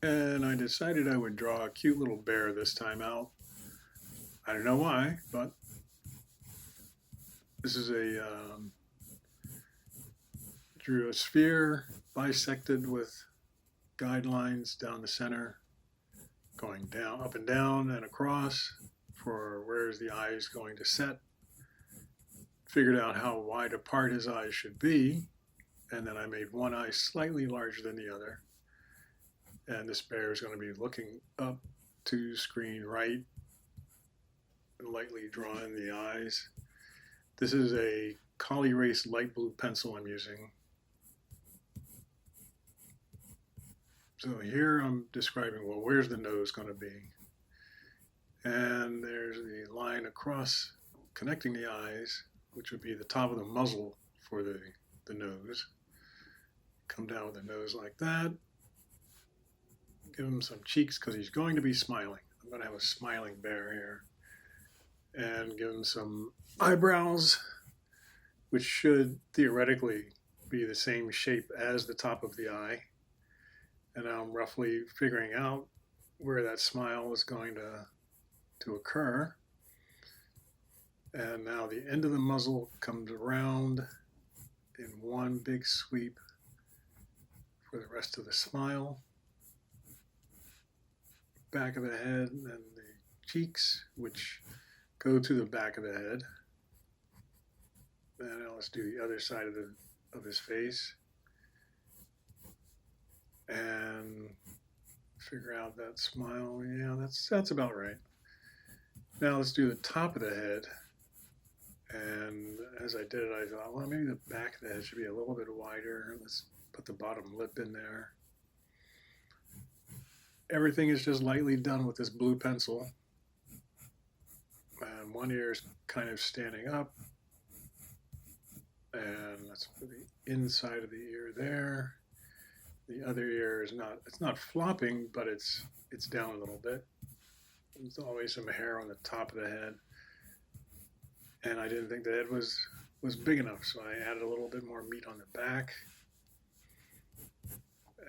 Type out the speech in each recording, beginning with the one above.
and I decided I would draw a cute little bear this time out. I don't know why, but this is drew a sphere bisected with guidelines down the center, going down, up and down and across for where's the eyes going to set. Figured out how wide apart his eyes should be, and then I made one eye slightly larger than the other. And this bear is going to be looking up to screen right and lightly drawing the eyes. This is a Collie Race light blue pencil I'm using. So here I'm describing, well, where's the nose going to be? And there's the line across connecting the eyes, which would be the top of the muzzle for the nose. Come down with the nose like that. Give him some cheeks because he's going to be smiling. I'm going to have a smiling bear here. And give him some eyebrows, which should theoretically be the same shape as the top of the eye. And now I'm roughly figuring out where that smile is going to occur. And now the end of the muzzle comes around in one big sweep for the rest of the smile. Back of the head and then the cheeks, which go to the back of the head. And now let's do the other side of his face. And figure out that smile. Yeah, that's about right. Now let's do the top of the head. And as I did it, I thought, well, maybe the back of the head should be a little bit wider. Let's put the bottom lip in there. Everything is just lightly done with this blue pencil. And one ear is kind of standing up. And let's put the inside of the ear there. The other ear is it's not flopping, but it's down a little bit. There's always some hair on the top of the head. And I didn't think the head was big enough, so I added a little bit more meat on the back.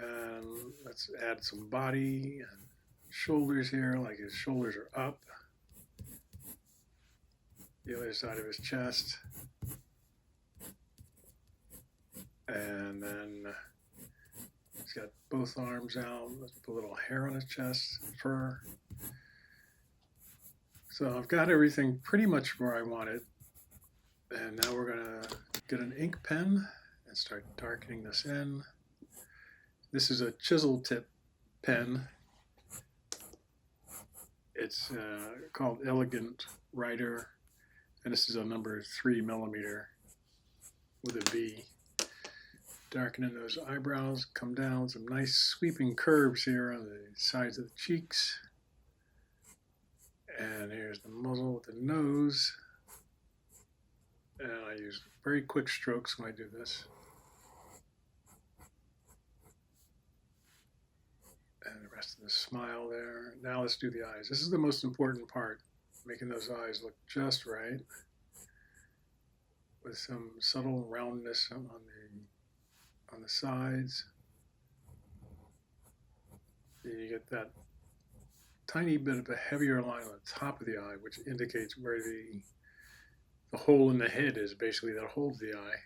And let's add some body and shoulders here, like his shoulders are up. The other side of his chest. And then he's got both arms out. Let's put a little hair on his chest, fur. So I've got everything pretty much where I want it. And now we're going to get an ink pen and start darkening this in. This is a chisel tip pen. It's called Elegant Writer, and this is a number 3mm with a V. Darkening those eyebrows, come down with some nice sweeping curves here on the sides of the cheeks. And here's the muzzle with the nose. And I use very quick strokes when I do this. And the rest of the smile there. Now let's do the eyes. This is the most important part, making those eyes look just right with some subtle roundness on the sides. And you get that tiny bit of a heavier line on the top of the eye, which indicates where the hole in the head is, basically, that holds the eye.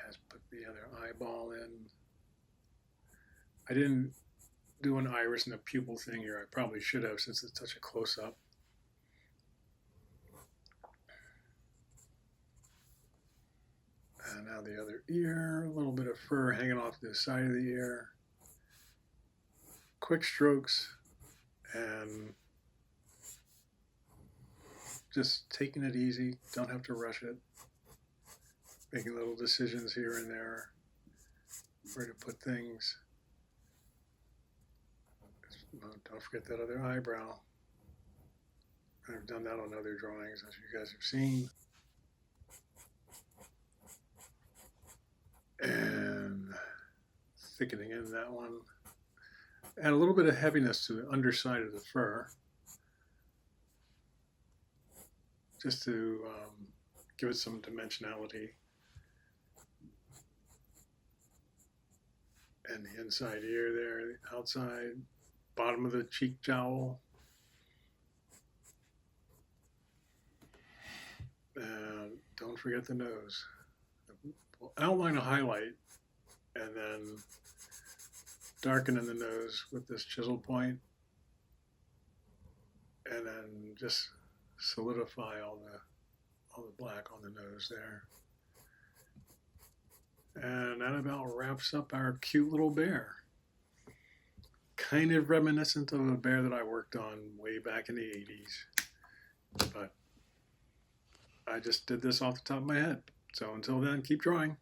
Let's put the other eyeball in. I didn't do an iris and a pupil thing here. I probably should have, since it's such a close-up. And now the other ear, a little bit of fur hanging off the side of the ear. Quick strokes and just taking it easy. Don't have to rush it. Making little decisions here and there where to put things. Don't forget that other eyebrow. I've done that on other drawings, as you guys have seen. And thickening in that one. Add a little bit of heaviness to the underside of the fur, just to give it some dimensionality. and the inside ear there, the outside, bottom of the cheek jowl. And don't forget the nose. Outline a highlight and then darken in the nose with this chisel point, and then just solidify all the black on the nose there. And that about wraps up our cute little bear. Kind of reminiscent of a bear that I worked on way back in the 80s. But I just did this off the top of my head. So until then, keep drawing.